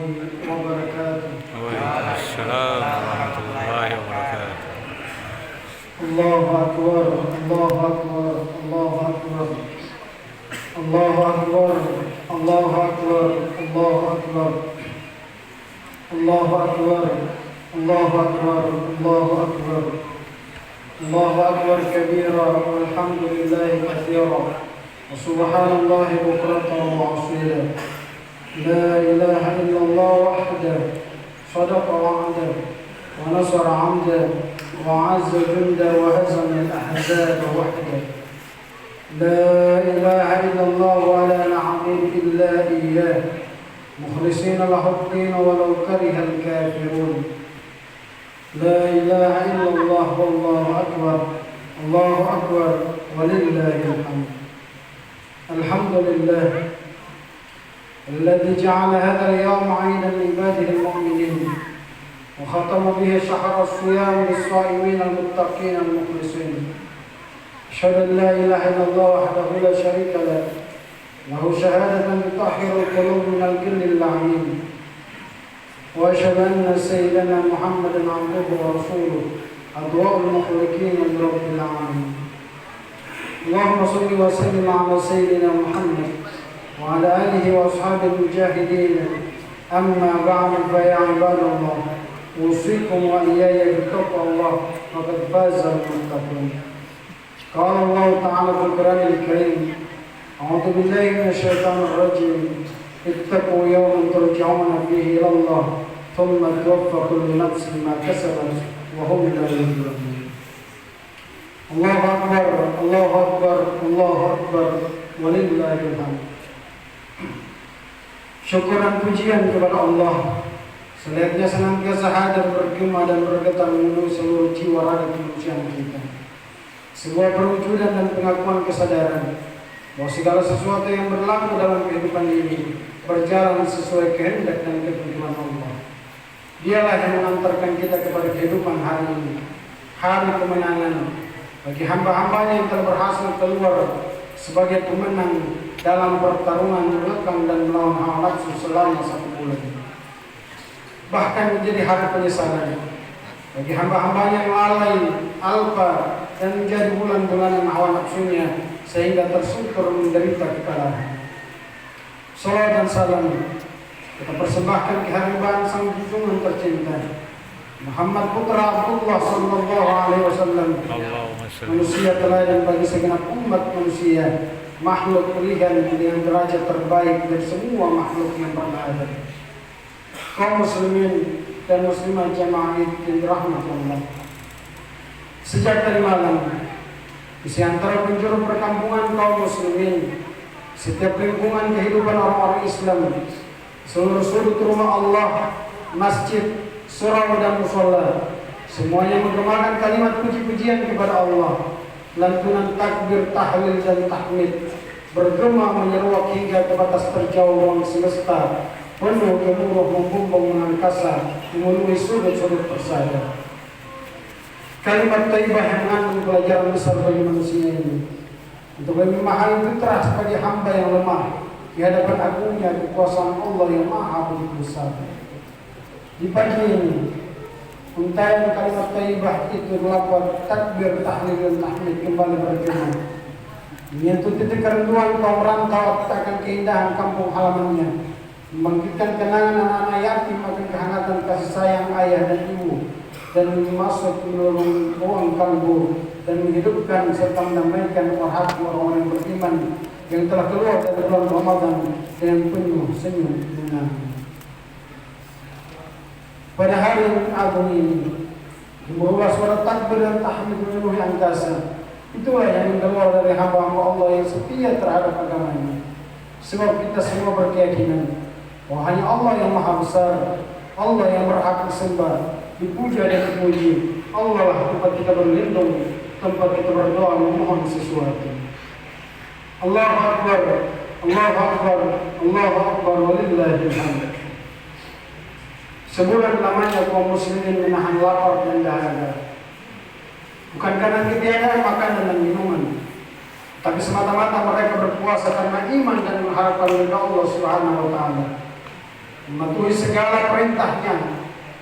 وبركاته. وعليكم السلام ورحمة الله وبركاته. الله أكبر الله أكبر الله أكبر الله أكبر الله أكبر الله أكبر الله أكبر الله أكبر الله أكبر الله أكبر كبيرا والحمد لله كثيرا وسبحان الله بكرة وأصيلا. لا إله إلا الله وحده صدق وعده ونصر عمده وعز جنده وهزم الأحزاب وحده. لا إله إلا الله ولا نعبد إلا إياه مخلصين له الدين ولو كره الكافرون. لا إله إلا الله والله أكبر الله أكبر ولله الحمد. الحمد لله الذي جعل هذا اليوم عيدا لعباده المؤمنين وختم به شهر الصيام للصائمين المتقين المخلصين. أشهد أن لا إله إلا الله وحده لا شريك له له شهادة تطهر القلوب من الجن اللعين. وأشهد أن سيدنا محمدا عبده ورسوله أضواء المخلوقين لرب العالمين. اللهم صل وسلم على سيدنا محمد وعلى آله وأصحابه المجاهدين. أما بعد فيا عباد الله أوصيكم وإياي بتقوى الله فقد فاز المتقون. قال الله تعالى في القرآن الكريم أعوذ بالله من الشيطان الرجيم اتقوا يوما ترجعون فيه إلى الله ثم توفى كل نفس ما كسبت وهم لا يظلمون. الله أكبر الله أكبر الله أكبر ولله الحمد. Syukur dan pujian kepada Allah selayaknya senantiasa hadir bergema dan bergetar memenuhi seluruh jiwa raga kemanusiaan kita. Sebuah perwujudan dan pengakuan kesadaran bahwa segala sesuatu yang berlaku dalam kehidupan ini berjalan sesuai kehendak dan ketentuan Allah. Dialah yang mengantarkan kita kepada kehidupan hari ini, hari kemenangan bagi hamba-hambanya yang telah berhasil keluar sebagai pemenang dalam pertarungan melekang dan melawan hawa nafsu selama 1 bulan. Bahkan menjadi hari penyesalan bagi hamba-hambanya yang lalai, alpa dan menjadi bulan-bulanan hawa nafsunya sehingga tersuntur menderita kekalahan. Salawat dan salam kita persembahkan kehadiran sang junjungan tercinta Muhammad putra Abdullah sallallahu alaihi wasallam, manusia teladan bagi segenap umat manusia, makhluk pilihan dengan derajat terbaik dari semua makhluk yang pernah ada. Kaum muslimin dan muslimah jamaah yang dirahmati Allah. Sejak tadi malam di antara penjuru perkampungan kaum muslimin, setiap lingkungan kehidupan orang-orang Islam, seluruh sudut rumah Allah, masjid, surau dan musola, semuanya menggemakan kalimat puji-pujian kepada Allah. Lantunan takbir, tahlil dan tahmid bergema menyeruak hingga ke batas terjauh ruang semesta, penuh gemuruh membumbung mengangkasa memenuhi sudut-sudut persada. Kalimat thayyibah yang mengandung pelajaran besar bagi manusia ini untuk memahami fitrah sebagai hamba yang lemah di hadapan agungnya kekuasaan Allah yang maha begitu besar. Di pagi ini untayan kalimat thayyibah itu lafaz takbir, tahlil dan tahmid kembali bergema menyentuh titik kerinduan kaum rantau akan keindahan kampung halamannya, membangkitkan kenangan anak-anak yatim akan kehangatan kasih sayang ayah dan ibu, dan masuk menolong ruang kalbu dan menghidupkan serta mendamaikan hati orang-orang yang beriman yang telah keluar dari bulan Ramadan dengan penuh senyum dan pada hari yang agung ini berubah suara takbir dan tahmid memenuhi angkasa. Itulah yang keluar dari hamba-hamba Allah yang setia terhadap agamanya. Sebab kita semua berkeyakinan bahwa hanya Allah yang maha besar, Allah yang berhak disembah, dipuja dan dipuji. Allah lah tempat kita berlindung, tempat kita berdoa memohon sesuatu. Allahu Akbar, Allahu Akbar, Allahu Akbar, walillahil hamd. Sebulan lamanya kaum muslimin menahan lapar dan dahaga, bukan karena ketiadaan makanan dan minuman, tapi semata-mata mereka berpuasa karena iman dan mengharapkan ridha Allah Subhanahu wa taala. mematuhi segala perintahnya,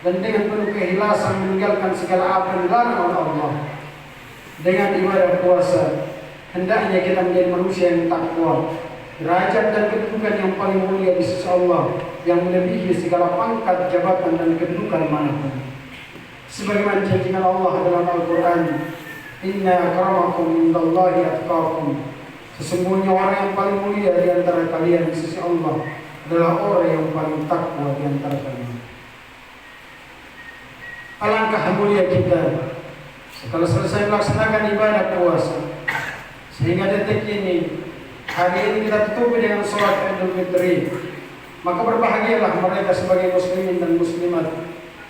dan dengan penuh keikhlasan meninggalkan segala apa yang dilarang oleh Allah. Dengan ibadah puasa, hendaknya kita menjadi manusia yang takwa, derajat dan kedudukan yang paling mulia di sisi Allah, yang melebihi segala pangkat, jabatan, dan kedudukan manapun. Sebagaimana janjikan Allah dalam Al-Quran, Inna akramakum indallahi atqakum. Sesungguhnya orang yang paling mulia di antara kalian di sisi Allah adalah orang yang paling takwa di antara kalian. Alangkah mulia kita setelah selesai melaksanakan ibadah puasa, sehingga detik ini, hari ini kita tutupi dengan sholat Idul Fitri. Maka berbahagialah mereka sebagai muslimin dan muslimat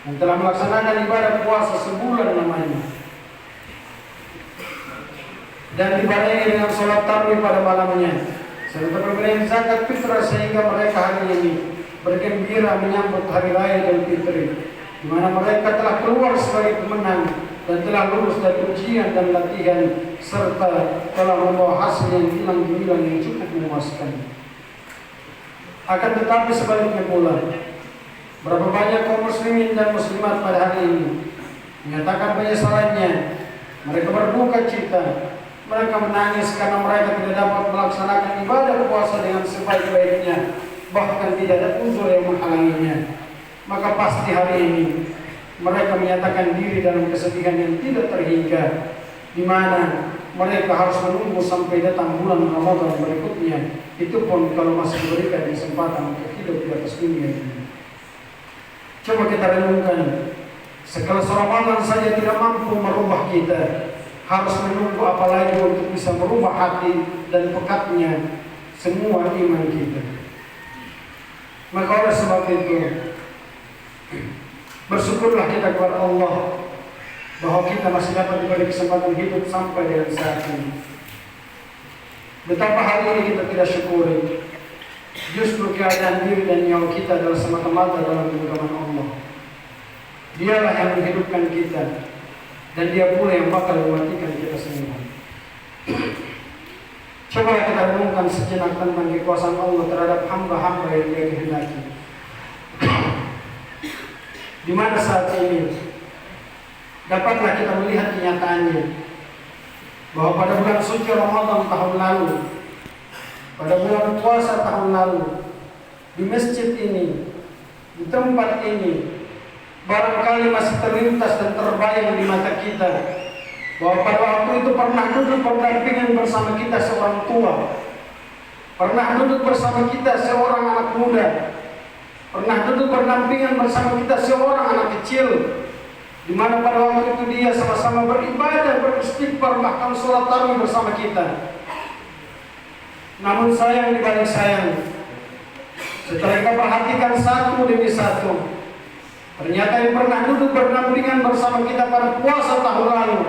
yang telah melaksanakan ibadah puasa sebulan lamanya, dan dibarengi dengan sholat tarawih pada malamnya, serta pemberian zakat fitrah, sehingga mereka hari ini bergembira menyambut hari raya Idul Fitri, di mana mereka telah keluar sebagai pemenang dan telah lulus dari ujian dan latihan, serta telah membawa hasil yang hilang gemilang yang cukup memuaskan. Akan tetapi sebaliknya pula, berapa banyak kaum muslimin dan muslimat pada hari ini menyatakan penyesalannya. Mereka berduka cita, mereka menangis karena mereka tidak dapat melaksanakan ibadah puasa dengan sebaik-baiknya, bahkan tidak ada uzur yang menghalanginya. Maka pasti hari ini mereka menyatakan diri dalam kesedihan yang tidak terhingga, di mana mereka harus menunggu sampai datang bulan Ramadan berikutnya, itu pun kalau masih diberikan kesempatan untuk hidup di atas dunia ini. Coba kita renungkan, sekelas Ramadan saja tidak mampu merubah kita, harus menunggu apalagi untuk bisa merubah hati dan pekatnya semua iman kita. Maka oleh sebab itu, bersyukurlah kita kepada Allah bahwa kita masih dapat diberi kesempatan hidup sampai dengan saat ini. Betapa hari ini kita tidak syukuri, justru keadaan diri dan nyawa kita adalah semata-mata dalam genggaman Allah. Dialah yang menghidupkan kita, dan Dia pula yang bakal mematikan kita semua. Coba kita renungkan sejenak tentang kekuasaan Allah terhadap hamba-hamba yang Dia kehendaki. Di mana saat ini dapatlah kita melihat kenyataannya, bahwa pada bulan suci Ramadan tahun lalu, pada bulan puasa tahun lalu, di masjid ini, di tempat ini, barangkali masih terlintas dan terbayang di mata kita bahwa pada waktu itu pernah duduk berdampingan bersama kita seorang tua, pernah duduk bersama kita seorang anak muda, pernah duduk berdampingan bersama kita seorang anak kecil, di mana pada waktu itu dia sama-sama beribadah, beristighfar, bahkan sholat tarawih bersama kita. Namun sayang di balik sayang, setelah kita perhatikan satu demi satu, ternyata yang pernah duduk berdampingan bersama kita pada puasa tahun lalu,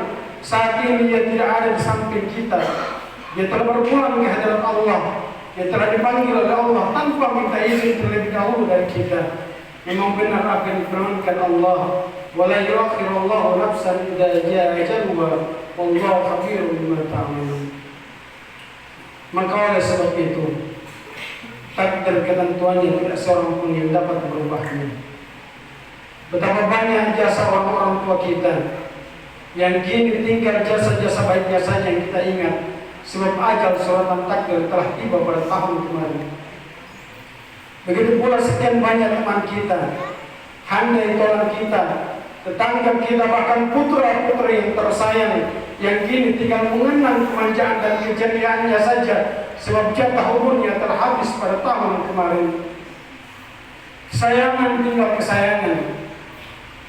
saat ini dia tidak ada di samping kita. Dia telah berpulang ke hadirat Allah. Dia telah dipanggil oleh Allah tanpa minta izin terlebih dahulu dari kita. Memang benar apa yang difirmankan Allah, wala yuakhirullahu nafsan idza jaa ajaluha wallahu khabirun bima ta'malun. Maka oleh sebab itu, takdir ketentuannya tidak seorang pun yang dapat merubahnya. Betapa banyak jasa orang-orang tua kita yang kini tinggal jasa-jasa baiknya saja yang kita ingat, sebab ajal suratan takdir telah tiba pada tahun kemarin. Begitu pula sekian banyak teman kita, handai tolan kita, tetangga kita, bahkan putra-putri yang tersayang, yang kini tinggal mengenang kemanjaan dan kejadiannya saja, sebab jatah umurnya telah habis pada tahun kemarin. Kesayangan tinggal kesayangan,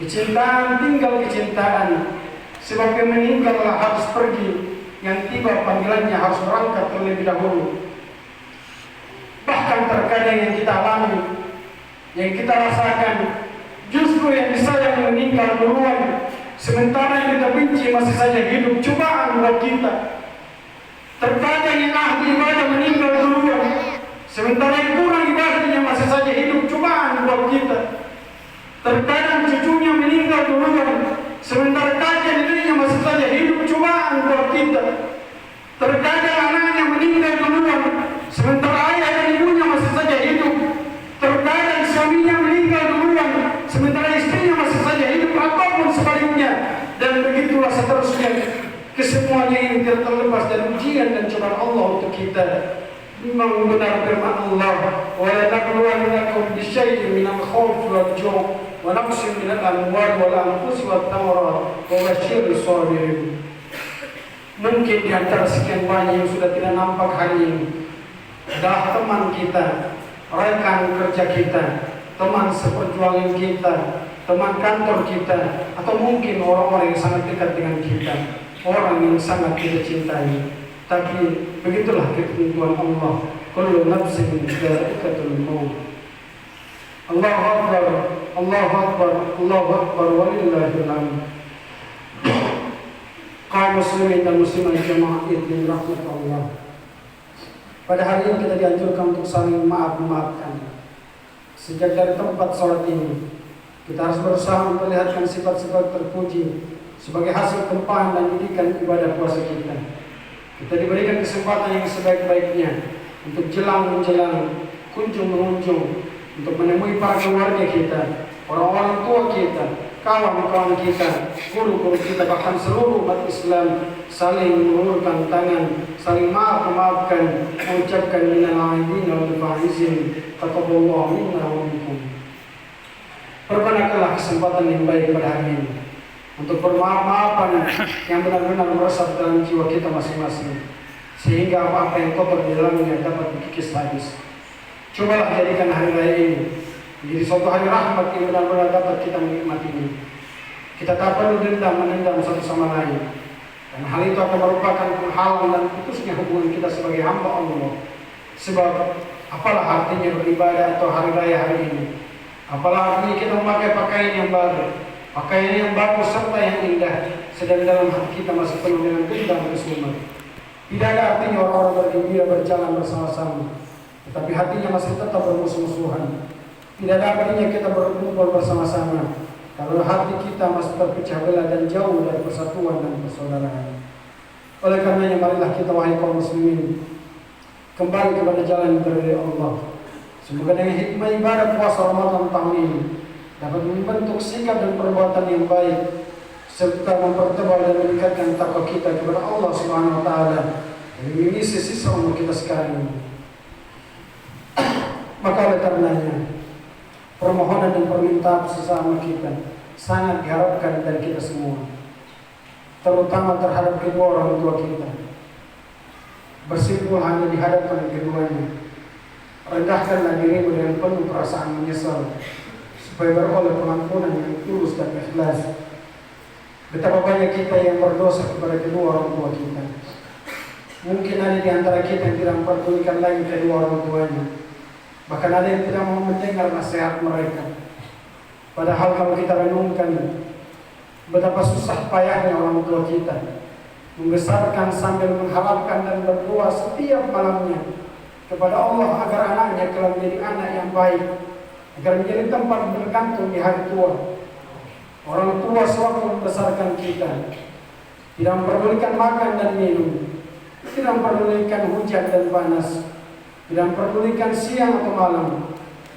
kecintaan tinggal kecintaan, sebab yang meninggallah harus pergi, yang tiba panggilannya harus berangkat terlebih dahulu. Bahkan terkadang yang kita alami, yang kita rasakan, justru yang disayang meninggal duluan, sementara yang kita benci masih saja hidup. Cobaan buat kita. Terkadang yang ahli ibadah meninggal duluan, sementara yang kurang ibadahnya masih saja hidup. Cobaan buat kita. Terkadang cucunya meninggal duluan, sementara kakek neneknya masih saja hidup. Cobaan buat kita. Terkadang anaknya meninggal duluan, sementara ayah dan ibunya masih saja hidup. Terkadang suaminya seterusnya. Kesemuanya ini tidak terlepas dari ujian dan cobaan Allah untuk kita. Memang benar firman Allah, wa lanabluwannakum bisyai'in minal khawfi wal ju' wa naqsin minal amwali wal anfusi wat thamarat wa basyiril sabirin. Mungkin di antara sekian banyak yang sudah tidak nampak hari ini adalah teman kita, rekan kerja kita, teman seperjuangan kita, teman kantor kita, atau mungkin orang-orang yang sangat dekat dengan kita, orang yang sangat kita cintai. Tapi begitulah ketentuan Allah. Kullu nafsin dha'iqatul maut. Allahu Akbar, Allahu Akbar, Allahu Akbar, walillahil hamd. Kaum muslimin dan muslimat jemaah yang dirahmati Allah. Pada hari ini kita dianjurkan untuk saling memaafkan. Sejak dari tempat sholat ini, kita harus berusaha memperlihatkan sifat-sifat terpuji sebagai hasil tempahan dan didikan ibadah puasa kita. Kita diberikan kesempatan yang sebaik-baiknya untuk jelang menjelang, kunjung mengunjung, untuk menemui para keluarga kita, orang-orang tua kita, kawan-kawan kita, guru-guru kita, bahkan seluruh umat Islam, saling mengulurkan tangan, saling memaafkan, mengucapkan minal aidin wal faizin, taqabbalallahu minna wa minkum. Pergunakanlah kesempatan yang baik pada hari ini untuk bermaaf-maafan yang benar-benar meresap dalam jiwa kita masing-masing, sehingga apa-apa yang kotor di dalamnya dapat dikikis habis. Cobalah jadikan hari raya ini menjadi suatu hari rahmat yang benar-benar dapat kita menikmatinya. Kita tak perlu menendam satu sama lain, dan hal itu akan merupakan penghalang dan putusnya hubungan kita sebagai hamba Allah. Sebab apalah artinya beribadah atau hari raya hari ini? Apalah artinya kita memakai pakaian yang baru, pakaian yang bagus serta yang indah, sedang dalam hati kita masih penuh dengan dendam dan kesumat. Tidak ada artinya orang-orang bergembira berjalan bersama-sama, tetapi hatinya masih tetap bermusuh-musuhan. Tidak ada artinya kita berkumpul bersama-sama kalau hati kita masih terpecah belah dan jauh dari persatuan dan persaudaraan. Oleh karenanya marilah kita wahai kaum muslimin kembali kepada jalan dari Allah. Semoga dengan hikmah ibadah puasa Ramadan tahun ini dapat membentuk sikap dan perbuatan yang baik, serta mempertebal dan meningkatkan takwa kita kepada Allah Subhanahu wa taala dan mengisi sisa umur kita sekarang ini. Maka oleh karenanya permohonan dan permintaan sesama kita sangat diharapkan dari kita semua, terutama terhadap kedua orang tua kita. Bersimpul hanya dihadapkan keduanya. Rendahkanlah dirimu dengan penuh perasaan menyesal, supaya beroleh pengampunan yang tulus dan ikhlas. Betapa banyak kita yang berdosa kepada kedua orang tua kita. Mungkin ada di antara kita yang tidak memperdulikan lagi kedua orang tuanya. Bahkan ada yang tidak mau mendengar nasihat mereka. Padahal kalau kita renungkan betapa susah payahnya orang tua kita membesarkan sambil mengharapkan dan berdoa setiap malamnya kepada Allah agar anaknya kelak menjadi anak yang baik, agar menjadi tempat bergantung di hari tua. Orang tua sewaktu membesarkan kita tidak memperdulikan makan dan minum, tidak memperdulikan hujan dan panas, tidak memperdulikan siang atau malam.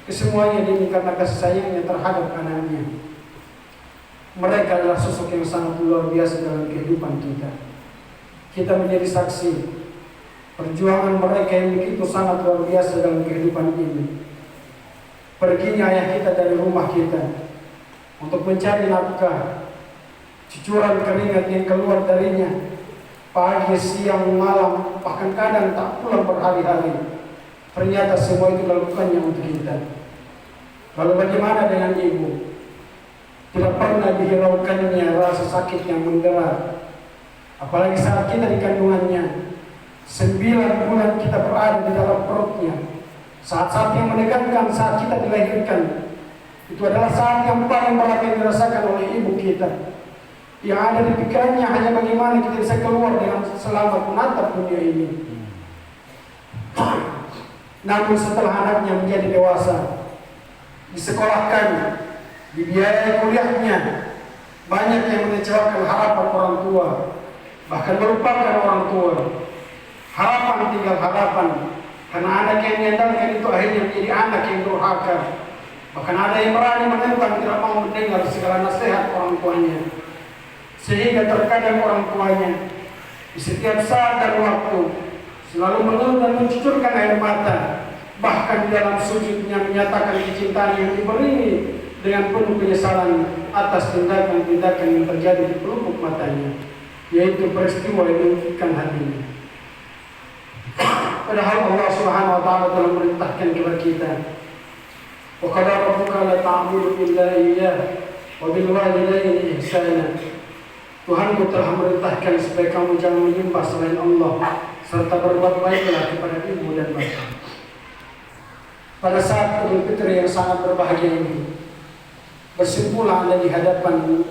Kesemuanya ini karena kasih sayangnya terhadap anaknya. Mereka adalah sosok yang sangat luar biasa dalam kehidupan kita. Kita menjadi saksi perjuangan mereka yang begitu sangat luar biasa dalam kehidupan ini. Perginya ayah kita dari rumah kita untuk mencari nafkah, cucuran keringat yang keluar darinya pagi, siang, malam, bahkan kadang tak pulang berhari-hari. Ternyata semua itu dilakukannya untuk kita. Lalu bagaimana dengan ibu? Tidak pernah dihiraukannya rasa sakit yang menggera. Apalagi saat kita di kandungannya, 9 bulan kita berada di dalam perutnya. Saat-saat yang menegangkan saat kita dilahirkan, itu adalah saat yang paling berat yang dirasakan oleh ibu kita. Yang ada di pikirannya hanya bagaimana kita bisa keluar dengan selamat menatap dunia ini. Namun setelah anaknya menjadi dewasa, disekolahkan, dibiayai kuliahnya, banyak yang mengecewakan harapan orang tua, bahkan melupakan orang tua. Harapan tinggal harapan, karena anak yang diandalkan itu akhirnya menjadi anak yang durhaka. Bahkan ada yang berani menentang, tidak mau mendengar segala nasihat orang tuanya. Sehingga terkadang orang tuanya di setiap saat dan waktu selalu mengeluh dan mencucurkan air mata, bahkan di dalam sujudnya menyatakan kecintaan yang diberi dengan penuh penyesalan atas tindakan-tindakan yang terjadi di pelupuk matanya, yaitu peristiwa yang menyakitkan hatinya. Padahal Allah Subhanahu wa taala telah memerintahkan kepada kita, wa qala rabbuka la ta'budu illa iyyah wa bil walidayni ihsana. Tuhanku telah memerintahkan supaya kamu jangan menyembah selain Allah serta berbuat baiklah kepada ibu dan bapak. Pada saat Idul Fitri yang sangat berbahagia ini, bersimpulah Anda di hadapan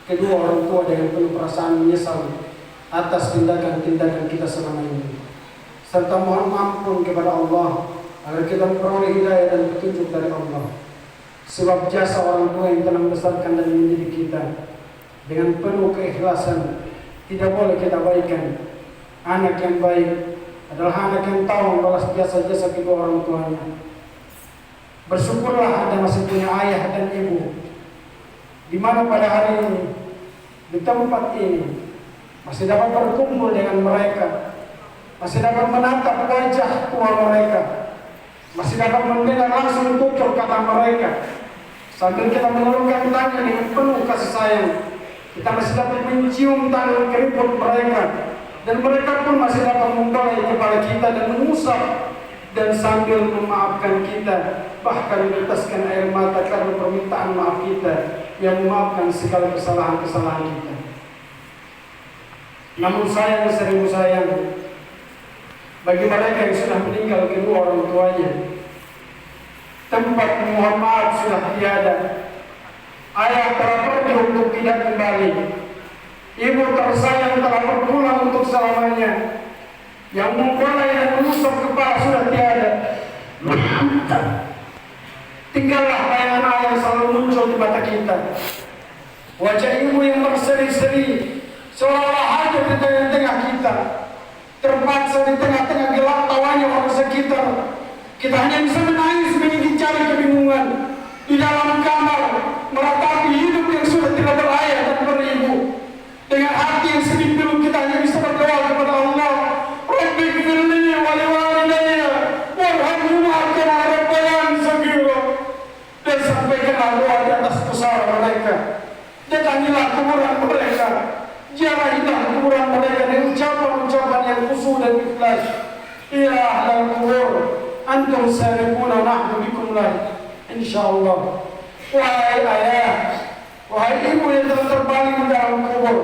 kedua orang tua dengan penuh perasaan menyesal atas tindakan-tindakan kita selama ini, serta mohon ampun kepada Allah agar kita memperoleh hidayah dan petunjuk dari Allah. Sebab jasa orang tua yang telah membesarkan dan mendidik kita dengan penuh keikhlasan tidak boleh kita abaikan. Anak yang baik adalah anak yang tahu membalas jasa-jasa kedua orang tuanya. Bersyukurlah Anda masih punya ayah dan ibu, di mana pada hari ini, di tempat ini, masih dapat berkumpul dengan mereka, masih dapat menatap wajah tua mereka, masih dapat mendengar langsung tutur kata mereka, sambil kita mengulurkan tangan dengan penuh kasih sayang. Kita masih dapat mencium tangan keriput mereka, dan mereka pun masih dapat membelai kepala kita dan mengusap dan sambil memaafkan kita, bahkan meneteskan air mata karena permintaan maaf kita yang memaafkan segala kesalahan-kesalahan kita. Namun sayang seribu sayang, bagi mereka yang sudah meninggal kedua orang tuanya, tempat memohon maaf sudah tiada. Ayah telah pergi untuk tidak kembali. Ibu tersayang telah berpulang untuk selamanya. Yang membelai dan menusuk kepala sudah tiada. Tinggallah bayangan ayah yang selalu muncul di mata kita. Wajah ibu yang berseri-seri seolah-olah ada di tengah-tengah kita. Terpaksa di tengah-tengah gelap tawanya orang sekitar, kita hanya bisa menangis meninggi cari kebingungan di dalam kamar, meratapi hidup yang sudah tidak berayah dan beribu. Dengan hati yang sedih pilu kita hanya bisa berdoa kepada Allah, Rabbighfirli wa liwalidayya warhamhuma kama rabbayani shaghira. Dan sampaikanlah doa di atas pusara mereka. Datangilah kuburan mereka, ziarahilah kuburan mereka dengan ucapan-ucapan yang khusyuk dan ikhlas. Ya ahlal kubur, antum sariquna nahnu bikum lah. Insyaallah. Wahai ayah, wahai ibu yang telah terbaring di dalam kubur,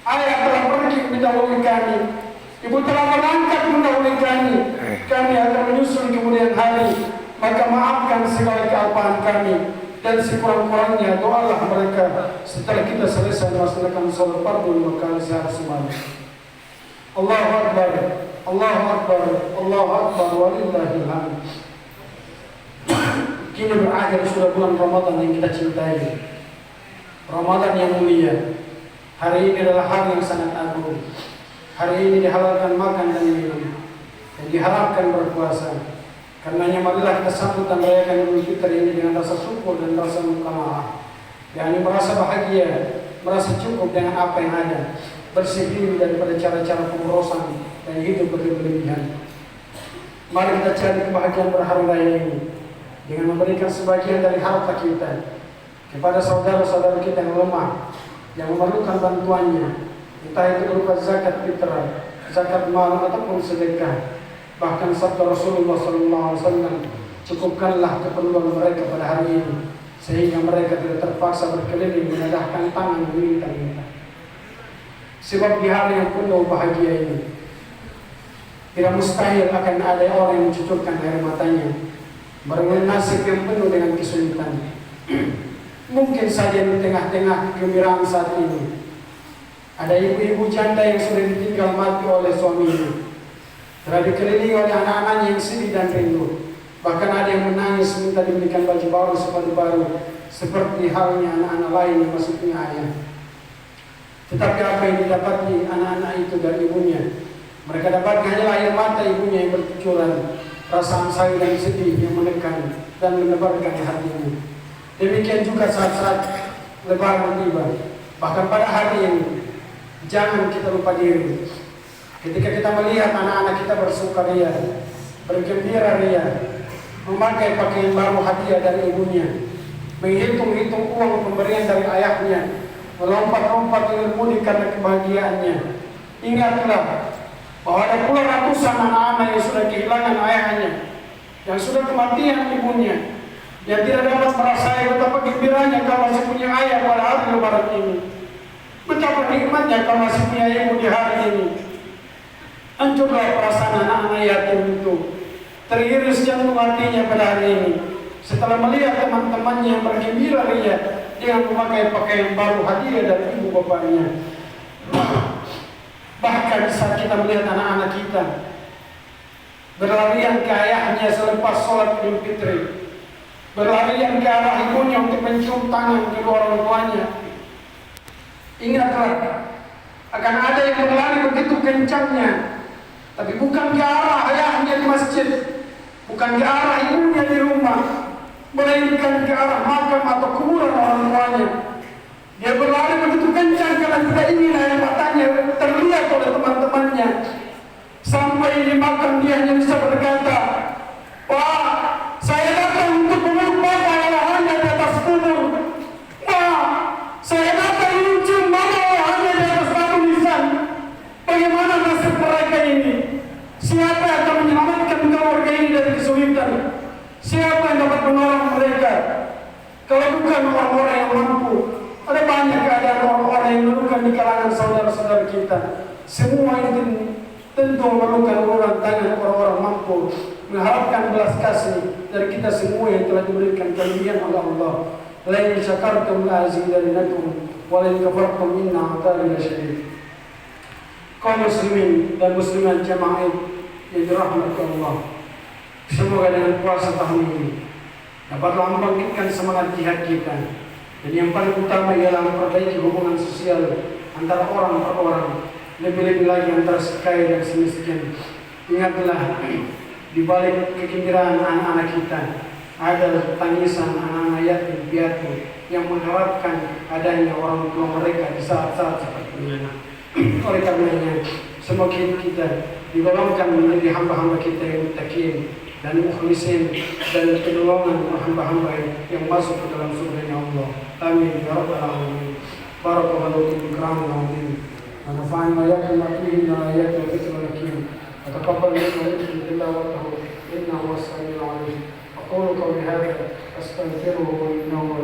ayah telah pergi mendahului kami, ibu telah berangkat mendahului kami. Kami akan menyusul kemudian hari. Maka maafkan segala kealpaan kami dan sekurang-kurangnya doalah mereka setelah kita selesai melaksanakan salat fardu 5 kali sehari semalam. Allahu Akbar, Allahu Akbar, Allahu Akbar, walillahil hamd. Kini berakhir sudah bulan Ramadan yang kita cintai, Ramadan yang mulia. Hari ini adalah hari yang sangat agung. Hari ini dihalalkan makan dan minum, dan diharapkan berpuasa. Karenanya marilah kita sambut dan rayakan Idul Fitri ini dengan rasa syukur dan rasa muqamaah. yakni merasa bahagia, merasa cukup dengan apa yang ada, bersih diri daripada cara-cara pemborosan dan hidup berlebihan. Mari kita cari kebahagiaan berhari raya ini dengan memberikan sebagian dari harta kita kepada saudara-saudara kita yang lemah, yang memerlukan bantuannya, entah itu berupa zakat fitrah, zakat mal ataupun sedekah. Bahkan sabda Rasulullah SAW, cukupkanlah keperluan mereka pada hari ini, sehingga mereka tidak terpaksa berkeliling menadahkan tangan meminta-minta. Sebab di hari yang penuh bahagia ini, tidak mustahil akan ada orang yang mencucurkan air matanya merenung nasib yang penuh dengan kesulitan. Mungkin saja di tengah-tengah kegembiraan saat ini ada ibu-ibu janda yang sudah ditinggal mati oleh suaminya, telah dikelilingi oleh anak-anaknya yang sedih dan rindu. Bahkan ada yang menangis minta diberikan baju baru, sepatu baru, seperti halnya anak-anak lain yang masih punya ayah. Tetapi apa yang didapati anak-anak itu dari ibunya? Mereka dapat hanya air mata ibunya yang bercucuran, rasa ansari dan sedih yang menekan dan menebarkan hatinya. Demikian juga saat-saat Lebaran tiba, Bahkan pada hari ini, jangan kita lupa diri. Ketika kita melihat anak-anak kita bersukaria, bergembira ria, memakai pakaian baru hadiah dari ibunya, menghitung-hitung uang pemberian dari ayahnya, melompat-lompat dengan mudik karena kebahagiaannya. Ingatlah bahwa ada pula ratusan anak-anak yang sudah kehilangan ayahnya, yang sudah kematian ibunya, yang tidak dapat merasai betapa gembiranya kau masih punya ayah pada hari lebaran ini. Betapa nikmatnya kau masih punya ibu di hari ini. Hancurlah perasaan anak-anak yatim itu. Teriris jantung hatinya pada hari ini setelah melihat teman-temannya yang bergembira ria dengan memakai pakaian baru hadiah dari ibu bapaknya. Bahkan saat kita melihat anak-anak kita berlarian ke ayahnya selepas sholat Idul Fitri, berlarian ke arah ibunya untuk mencium tangan kedua orang tuanya, ingatlah akan ada yang berlari begitu kencangnya, tapi bukan ke arah ayahnya di masjid, bukan ke arah ibunya di rumah, melainkan ke arah makam atau kuburan orang tuanya. Dia berlari begitu kencang karena tidak ingin air matanya terlihat oleh teman-temannya. Sampai di makam dia hanya bisa berkata, "Pak, saya datang untuk memeluk bapak hanya di atas kubur. Pak, saya datang mencium mama hanya di atas batu nisan. Bagaimana nasib mereka ini? Siapa yang akan menyelamatkan keluarga ini dari kesulitan? Siapa yang dapat menolong mereka? Kalau bukan orang-orang yang mampu." Ada banyak keadaan orang-orang yang memerlukan di kalangan saudara-saudara kita. Semua itu tentu memerlukan uluran tangan orang-orang mampu, mengharapkan belas kasih dari kita semua yang telah diberikan kelebihan oleh Allah. La in syakartum la azidannakum wa la in kafartum inna adzabi lasyadid. Kaum muslimin dan muslimat jamaah yang dirahmati Allah, semoga dengan puasa tahun ini dapatlah membangkitkan semangat jihad kita. Dan yang paling utama ialah memperbaiki hubungan sosial antara orang per orang, lebih-lebih lagi antara si kaya dan si miskin. Ingatlah, di balik kegembiraan anak-anak kita ada tangisan anak-anak yatim piatu yang mengharapkan adanya orang tua mereka di saat-saat seperti ini. Oleh karenanya, semoga kita digolongkan menjadi hamba-hamba kita yang muttaqin dan mukhlisin dan penolongan hamba-hamba yang masuk ke dalam surga Allah. Amin ya rabbal alamin. Barakallahu fiikum wa nafa'ana wa iyyakum bihi min ayati wa dhikril hakim. Wa taqabbal minna tilawatahu innahu was-sami'ul 'alim. Aqulu qawli hadha astaghfiruhu innahu